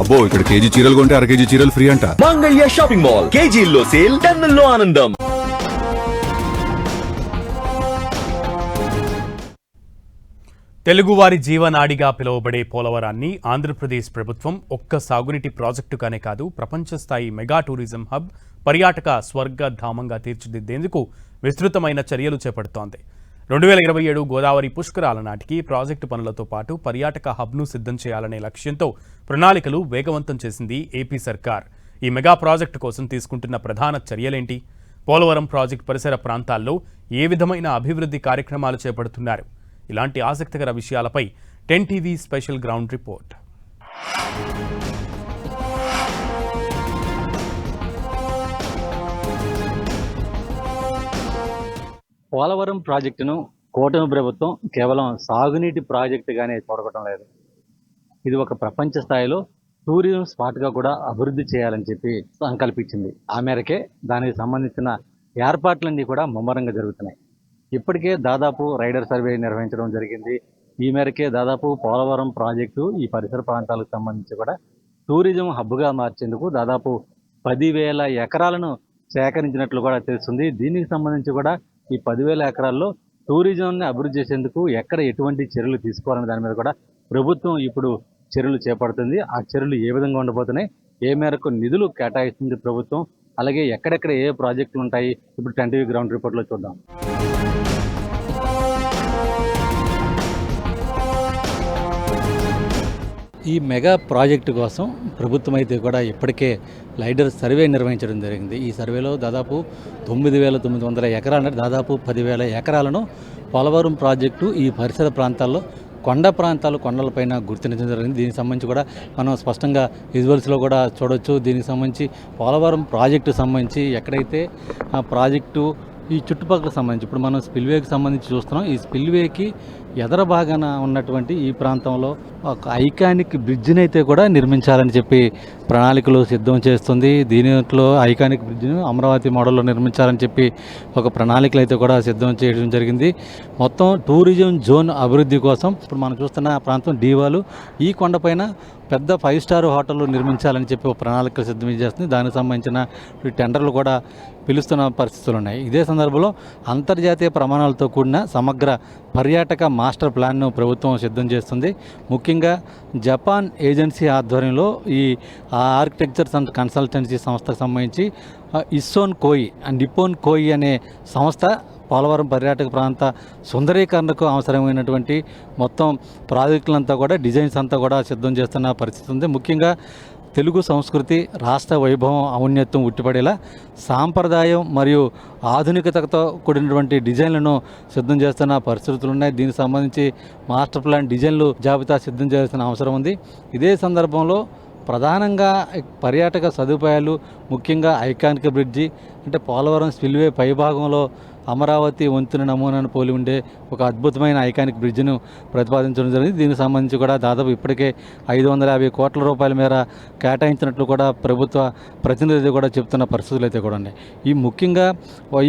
అబ్బో ఇక్కడ కేజీ చీరలు కొంటే అర కేజీ చీరలు ఫ్రీ అంట. మంగళ్య షాపింగ్ మాల్, కేజీల్లో సేల్, టన్నుల్లో ఆనందం. తెలుగువారి జీవనాడిగా పిలువబడే పోలవరాన్ని ఆంధ్రప్రదేశ్ ప్రభుత్వం ఒక్క సాగునీటి ప్రాజెక్టుగానే కాదు, ప్రపంచ స్థాయి మెగా టూరిజం హబ్, పర్యాటక స్వర్గధామంగా తీర్చిదిద్దేందుకు విస్తృతమైన చర్యలు చేపడుతోంది. 2027 గోదావరి పుష్కరాల నాటికి ప్రాజెక్టు పనులతో పాటు పర్యాటక హబ్ను సిద్ధం చేయాలనే లక్ష్యంతో ప్రణాళికలు వేగవంతం చేసింది ఏపీ సర్కార్. ఈ మెగా ప్రాజెక్టు కోసం తీసుకుంటున్న ప్రధాన చర్యలేంటి? పోలవరం ప్రాజెక్టు పరిసర ప్రాంతాల్లో ఏ విధమైన అభివృద్ధి కార్యక్రమాలు చేపడుతున్నారు? ఇలాంటి ఆసక్తికర విషయాలపై 10 TV special ground report. Polavaram ప్రాజెక్టును కూటమి ప్రభుత్వం కేవలం సాగునీటి ప్రాజెక్టుగానే చూడటం లేదు. ఇది ఒక ప్రపంచ స్థాయిలో టూరిజం స్పాట్గా కూడా అభివృద్ధి చేయాలని చెప్పి సంకల్పించింది. ఆ మేరకే దానికి సంబంధించిన ఏర్పాట్లన్నీ కూడా ముమ్మరంగా జరుగుతున్నాయి. ఇప్పటికే దాదాపు రైడర్ సర్వే నిర్వహించడం జరిగింది. ఈ మేరకే దాదాపు పోలవరం ప్రాజెక్టు ఈ పరిసర ప్రాంతాలకు సంబంధించి కూడా టూరిజం హబ్గా మార్చేందుకు దాదాపు 10,000 ఎకరాలను సేకరించినట్లు కూడా తెలుస్తుంది. దీనికి సంబంధించి కూడా ఈ 10,000 ఎకరాల్లో టూరిజంని అభివృద్ధి చేసేందుకు ఎక్కడ ఎటువంటి చర్యలు తీసుకోవాలనే దాని మీద కూడా ప్రభుత్వం ఇప్పుడు చర్యలు చేపడుతుంది. ఆ చర్యలు ఏ విధంగా ఉండబోతున్నాయి, ఏ మేరకు నిధులు కేటాయిస్తుంది ప్రభుత్వం, అలాగే ఎక్కడెక్కడ ఏ ప్రాజెక్టులు ఉంటాయి, ఇప్పుడు 10 టీవీ గ్రౌండ్ రిపోర్ట్లో చూద్దాం. ఈ మెగా ప్రాజెక్టు కోసం ప్రభుత్వం అయితే కూడా ఇప్పటికే లైడర్ సర్వే నిర్వహించడం జరిగింది. ఈ సర్వేలో దాదాపు 9,900 ఎకరాలు అంటే దాదాపు 10,000 ఎకరాలను పోలవరం ప్రాజెక్టు ఈ పరిసర ప్రాంతాల్లో కొండలపైన గుర్తించడం జరిగింది. దీనికి సంబంధించి కూడా మనం స్పష్టంగా విజువల్స్లో కూడా చూడవచ్చు. దీనికి సంబంధించి పోలవరం ప్రాజెక్టు సంబంధించి ఎక్కడైతే ఆ ప్రాజెక్టు ఈ చుట్టుపక్కల సంబంధించి ఇప్పుడు మనం స్పిల్వేకి సంబంధించి చూస్తున్నాం. ఈ స్పిల్వేకి ఎదర భాగాన ఉన్నటువంటి ఈ ప్రాంతంలో ఒక ఐకానిక్ బ్రిడ్జిని అయితే కూడా నిర్మించాలని చెప్పి ప్రణాళికలు సిద్ధం చేస్తుంది. దీనిలో ఐకానిక్ బ్రిడ్జిని అమరావతి మోడల్లో నిర్మించాలని చెప్పి ఒక ప్రణాళికలు అయితే కూడా సిద్ధం చేయడం జరిగింది. మొత్తం టూరిజం జోన్ అభివృద్ధి కోసం ఇప్పుడు మనం చూస్తున్న ప్రాంతం డీవాలు, ఈ కొండపైన పెద్ద 5 స్టార్ హోటళ్ళు నిర్మించాలని చెప్పి ఒక ప్రణాళికలు సిద్ధం చేస్తుంది. దానికి సంబంధించిన టెండర్లు కూడా పిలుస్తున్న పరిస్థితులు ఉన్నాయి. ఇదే సందర్భంలో అంతర్జాతీయ ప్రమాణాలతో కూడిన సమగ్ర పర్యాటక మాస్టర్ ప్లాన్ను ప్రభుత్వం సిద్ధం చేస్తుంది. ముఖ్యంగా జపాన్ ఏజెన్సీ ఆధ్వర్యంలో ఈ ఆర్కిటెక్చర్స్ అండ్ కన్సల్టెన్సీ సంస్థకు సంబంధించి ఇస్సోన్ కోయి అండ్ నిప్పోన్ కోయి అనే సంస్థ పోలవరం పర్యాటక ప్రాంత సుందరీకరణకు అవసరమైనటువంటి మొత్తం ప్రాజెక్టులంతా కూడా డిజైన్స్ అంతా కూడా సిద్ధం చేస్తున్న పరిస్థితి ఉంది. ముఖ్యంగా తెలుగు సంస్కృతి, రాష్ట్ర వైభవం, ఔన్నత్యం ఉట్టిపడేలా సాంప్రదాయం మరియు ఆధునికతతో కూడినటువంటి డిజైన్లను సిద్ధం చేస్తున్న పరిస్థితులు ఉన్నాయి. దీనికి సంబంధించి మాస్టర్ ప్లాన్ డిజైన్లు జాబితా సిద్ధం చేయాల్సిన అవసరం ఉంది. ఇదే సందర్భంలో ప్రధానంగా పర్యాటక సదుపాయాలు, ముఖ్యంగా ఐకానిక్ బ్రిడ్జి అంటే పోలవరం స్పిల్వే పైభాగంలో అమరావతి వంతెన నమూనాను పోలి ఉండే ఒక అద్భుతమైన ఐకానిక్ బ్రిడ్జ్ను ప్రతిపాదించడం జరిగింది. దీనికి సంబంధించి కూడా దాదాపు ఇప్పటికే 550 కోట్ల రూపాయల మేర కేటాయించినట్లు కూడా ప్రభుత్వ ప్రతినిధి కూడా చెప్తున్న పరిస్థితులు అయితే కూడా ఉన్నాయి. ఈ ముఖ్యంగా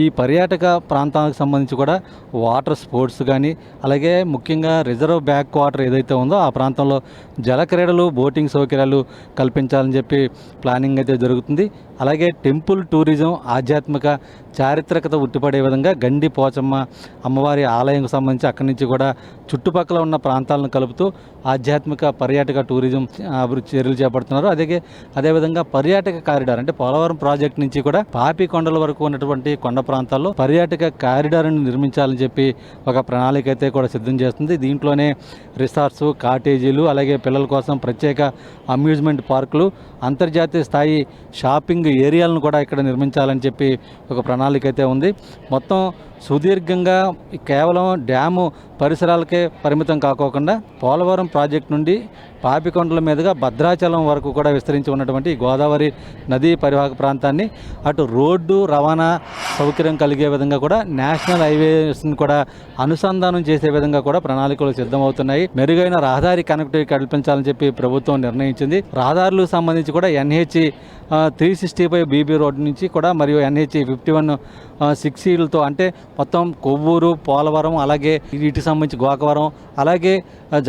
ఈ పర్యాటక ప్రాంతాలకు సంబంధించి కూడా వాటర్ స్పోర్ట్స్ కానీ, అలాగే ముఖ్యంగా రిజర్వ్ బ్యాక్ వాటర్ ఏదైతే ఉందో ఆ ప్రాంతంలో జల క్రీడలు, బోటింగ్ సౌకర్యాలు కల్పించాలని చెప్పి ప్లానింగ్ అయితే జరుగుతుంది. అలాగే టెంపుల్ టూరిజం, ఆధ్యాత్మిక చారిత్రకత ఉట్టిపడే విధంగా గండి పోచమ్మ అమ్మవారి ఆలయంకు సంబంధించి అక్కడి నుంచి కూడా చుట్టుపక్కల ఉన్న ప్రాంతాలను కలుపుతూ ఆధ్యాత్మిక పర్యాటక టూరిజం అభివృద్ధి చర్యలు చేపడుతున్నారు. అదేవిధంగా పర్యాటక కారిడార్ అంటే పోలవరం ప్రాజెక్టు నుంచి కూడా పాపికొండల వరకు ఉన్నటువంటి కొండ ప్రాంతాల్లో పర్యాటక కారిడార్ని నిర్మించాలని చెప్పి ఒక ప్రణాళిక అయితే కూడా సిద్ధం చేస్తుంది. దీంట్లోనే రిసార్ట్స్, కాటేజీలు, అలాగే పిల్లల కోసం ప్రత్యేక అమ్యూజ్మెంట్ పార్కులు, అంతర్జాతీయ స్థాయి షాపింగ్ ఏరియాలను కూడా ఇక్కడ నిర్మించాలని చెప్పి ఒక ప్రణాళిక అయితే ఉంది. మొత్తం సుదీర్ఘంగా కేవలం డ్యాము పరిసరాలకే పరిమితం కాకోకుండా పోలవరం ప్రాజెక్టు నుండి పాపికొండల మీదుగా భద్రాచలం వరకు కూడా విస్తరించి ఉన్నటువంటి గోదావరి నదీ పరివాహక ప్రాంతాన్ని అటు రోడ్డు రవాణా సౌకర్యం కలిగే విధంగా కూడా నేషనల్ హైవేస్ని కూడా అనుసంధానం చేసే విధంగా కూడా ప్రణాళికలు సిద్ధమవుతున్నాయి. మెరుగైన రహదారి కనెక్టివిటీ కల్పించాలని చెప్పి ప్రభుత్వం నిర్ణయించింది. రహదారులకు సంబంధించి కూడా NH 365 BB రోడ్ నుంచి కూడా మరియు NH 51 6 లతో అంటే మొత్తం కొవ్వూరు, పోలవరం, అలాగే ఇటు సంబంధించి గోకవరం, అలాగే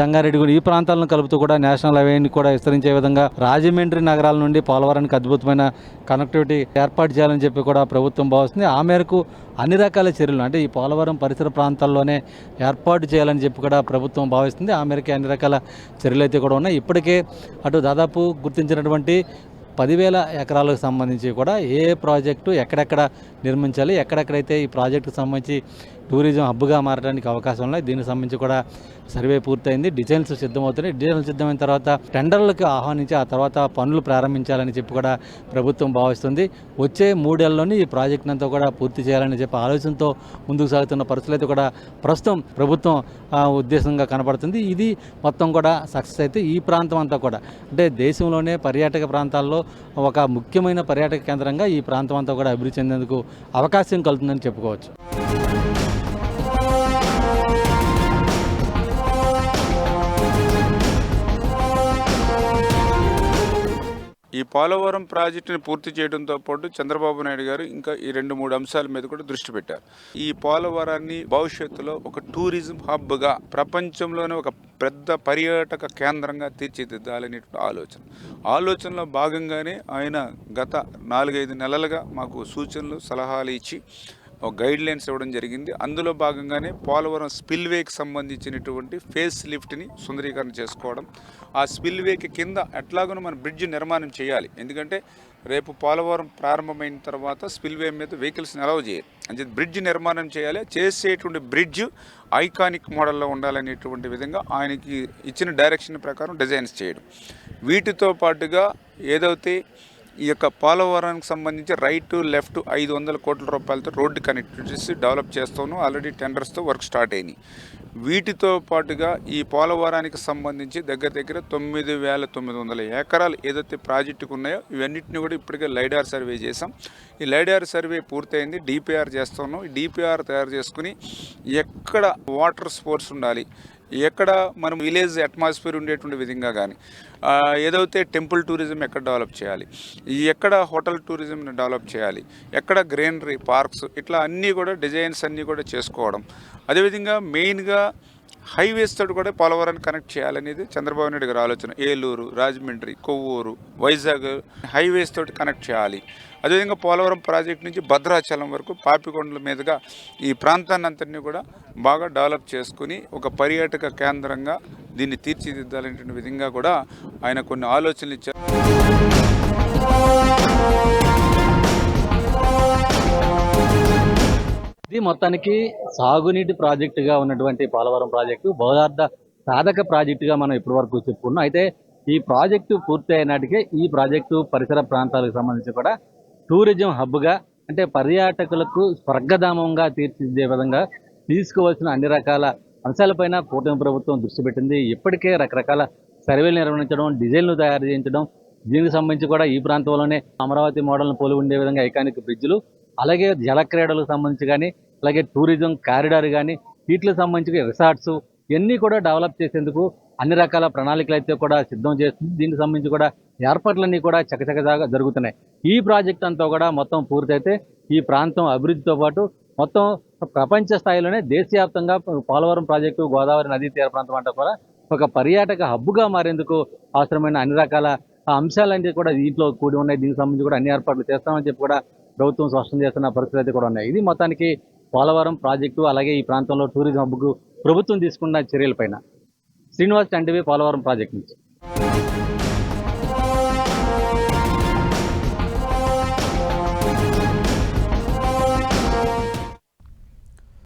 జంగారెడ్డిగూడ ఈ ప్రాంతాలను కలుపుతూ కూడా నేషనల్ హైవేని కూడా విస్తరించే విధంగా రాజమండ్రి నగరాల నుండి పోలవరానికి అద్భుతమైన కనెక్టివిటీ ఏర్పాటు చేయాలని చెప్పి కూడా ప్రభుత్వం భావిస్తుంది. ఆ మేరకు అన్ని రకాల చర్యలు అంటే ఈ పోలవరం పరిసర ప్రాంతాల్లోనే ఏర్పాటు చేయాలని చెప్పి కూడా ప్రభుత్వం భావిస్తుంది. ఆ మేరకు అన్ని రకాల చర్యలు అయితే కూడా ఉన్నాయి. ఇప్పటికే అటు దాదాపు గుర్తించినటువంటి 10,000 ఎకరాలకు సంబంధించి కూడా ఏ ప్రాజెక్టు ఎక్కడెక్కడ నిర్మించాలి, ఎక్కడెక్కడైతే ఈ ప్రాజెక్టుకు సంబంధించి టూరిజం హబ్గా మారడానికి అవకాశం ఉన్నాయి. దీనికి సంబంధించి కూడా సర్వే పూర్తయింది. డిజైన్స్ సిద్ధమవుతున్నాయి. డిజైన్లు సిద్ధమైన తర్వాత టెండర్లకు ఆహ్వానించి ఆ తర్వాత పనులు ప్రారంభించాలని చెప్పి కూడా ప్రభుత్వం భావిస్తుంది. వచ్చే 3 ఏళ్లలోనే ఈ ప్రాజెక్టును అంతా కూడా పూర్తి చేయాలని చెప్పి ఆలోచనతో ముందుకు సాగుతున్న పరిస్థితులు అయితే కూడా ప్రస్తుతం ప్రభుత్వం ఉద్దేశంగా కనపడుతుంది. ఇది మొత్తం కూడా సక్సెస్ అయితే ఈ ప్రాంతం అంతా కూడా అంటే దేశంలోనే పర్యాటక ప్రాంతాల్లో ఒక ముఖ్యమైన పర్యాటక కేంద్రంగా ఈ ప్రాంతం అంతా కూడా అభివృద్ధి చెందేందుకు అవకాశం కలుగుతుందని చెప్పుకోవచ్చు. ఈ పోలవరం ప్రాజెక్టుని పూర్తి చేయడంతో పాటు చంద్రబాబు నాయుడు గారు ఇంకా ఈ 2-3 అంశాల మీద కూడా దృష్టి పెట్టారు. ఈ పోలవరాన్ని భవిష్యత్తులో ఒక టూరిజం హబ్గా ప్రపంచంలోనే ఒక పెద్ద పర్యాటక కేంద్రంగా తీర్చిదిద్దాలనే ఆలోచనలో భాగంగానే ఆయన గత 4-5 నెలలుగా మాకు సూచనలు సలహాలు ఇచ్చి ఒక గైడ్ లైన్స్ ఇవ్వడం జరిగింది. అందులో భాగంగానే పోలవరం స్పిల్వేకి సంబంధించినటువంటి ఫేస్ లిఫ్ట్ని సుందరీకరణ చేసుకోవడం, ఆ స్పిల్వేకి కింద ఎట్లాగో మన బ్రిడ్జ్ నిర్మాణం చేయాలి. ఎందుకంటే రేపు పోలవరం ప్రారంభమైన తర్వాత స్పిల్వే మీద వెహికల్స్ని అలౌ చేయాలి. అంటే బ్రిడ్జ్ నిర్మాణం చేయాలి. చేసేటువంటి బ్రిడ్జ్ ఐకానిక్ మోడల్లో ఉండాలనేటువంటి విధంగా ఆయనకి ఇచ్చిన డైరెక్షన్ ప్రకారం డిజైన్స్ చేయడం. వీటితో పాటుగా ఏదైతే ఈ యొక్క పోలవరానికి సంబంధించి రైట్ లెఫ్ట్ 500 కోట్ల రూపాయలతో రోడ్డు కనెక్టివిటీస్ డెవలప్ చేస్తాను. ఆల్రెడీ టెండర్స్తో వర్క్ స్టార్ట్ అయినాయి. వీటితో పాటుగా ఈ పోలవరానికి సంబంధించి దగ్గర 9,900 ఎకరాలు ఏదైతే ప్రాజెక్టుకు ఉన్నాయో ఇవన్నిటిని కూడా ఇప్పటికే లైడార్ సర్వే చేసాం. ఈ లైడార్ సర్వే పూర్తయింది. డిపిఆర్ చేస్తున్నాం. ఈ డిపిఆర్ తయారు చేసుకుని ఎక్కడ వాటర్ స్పోర్ట్స్ ఉండాలి, ఎక్కడ మనం విలేజ్ అట్మాస్ఫియర్ ఉండేటువంటి విధంగా కానీ ఏదైతే టెంపుల్ టూరిజం ఎక్కడ డెవలప్ చేయాలి, ఎక్కడ హోటల్ టూరిజంని డెవలప్ చేయాలి, ఎక్కడ గ్రీనరీ పార్క్స్, ఇట్లా అన్నీ కూడా డిజైన్స్ అన్నీ కూడా చేసుకోవడం. అదేవిధంగా మెయిన్గా హైవేస్ తోటి కూడా పోలవరాన్ని కనెక్ట్ చేయాలనేది చంద్రబాబు నాయుడు గారి ఆలోచన. ఏలూరు, రాజమండ్రి, కొవ్వూరు, వైజాగ్ హైవేస్ తోటి కనెక్ట్ చేయాలి. అదేవిధంగా పోలవరం ప్రాజెక్ట్ నుంచి భద్రాచలం వరకు పాపికొండల మీదుగా ఈ ప్రాంతాన్ని అంతటినీ కూడా బాగా డెవలప్ చేసుకుని ఒక పర్యాటక కేంద్రంగా దీన్ని తీర్చిదిద్దాలనే విధంగా కూడా ఆయన కొన్ని ఆలోచనలు ఇచ్చారు. ఇది మొత్తానికి సాగునీటి ప్రాజెక్టుగా ఉన్నటువంటి పోలవరం ప్రాజెక్టు బహుళార్థ సాధక ప్రాజెక్టుగా మనం ఇప్పటి వరకు చెప్పుకున్నాం. అయితే ఈ ప్రాజెక్టు పూర్తి అయినాటికే ఈ ప్రాజెక్టు పరిసర ప్రాంతాలకు సంబంధించి కూడా టూరిజం హబ్గా అంటే పర్యాటకులకు స్వర్గధామంగా తీర్చిదిద్దే విధంగా తీసుకోవాల్సిన అన్ని రకాల అంశాలపైన కూటమి ప్రభుత్వం దృష్టి పెట్టింది. ఇప్పటికే రకరకాల సర్వేలు నిర్వహించడం, డిజైన్లు తయారు చేయించడం, దీనికి సంబంధించి కూడా ఈ ప్రాంతంలోనే అమరావతి మోడల్ను పోలి ఉండే విధంగా ఐకానిక్ బ్రిడ్జ్లు, అలాగే జలక్రీడలకు సంబంధించి కానీ, అలాగే టూరిజం కారిడార్ కానీ, వీటికి సంబంధించి రిసార్ట్స్ ఇవన్నీ కూడా డెవలప్ చేసేందుకు అన్ని రకాల ప్రణాళికలు అయితే కూడా సిద్ధం చేస్తుంది. దీనికి సంబంధించి కూడా ఏర్పాట్లన్నీ కూడా చకచకగా జరుగుతున్నాయి. ఈ ప్రాజెక్ట్ అంతా కూడా మొత్తం పూర్తయితే ఈ ప్రాంతం అభివృద్ధితో పాటు మొత్తం ప్రపంచ స్థాయిలోనే దేశవ్యాప్తంగా పోలవరం ప్రాజెక్టు గోదావరి నదీ తీర ప్రాంతం అంతా కూడా ఒక పర్యాటక హబ్బుగా మారేందుకు అవసరమైన అన్ని రకాల అంశాలన్నీ కూడా దీంట్లో కూడి ఉన్నాయి. దీనికి సంబంధించి కూడా అన్ని ఏర్పాట్లు చేస్తామని చెప్పి కూడా ప్రభుత్వం స్పష్టం చేస్తున్న పరిస్థితులు అయితే కూడా ఉన్నాయి. ఇది మొత్తానికి పోలవరం ప్రాజెక్టు అలాగే ఈ ప్రాంతంలో టూరిజం హబ్బుకు ప్రభుత్వం తీసుకున్న చర్యలపైన. శ్రీనివాస్, టీవీ, పోలవరం ప్రాజెక్ట్ నుంచి.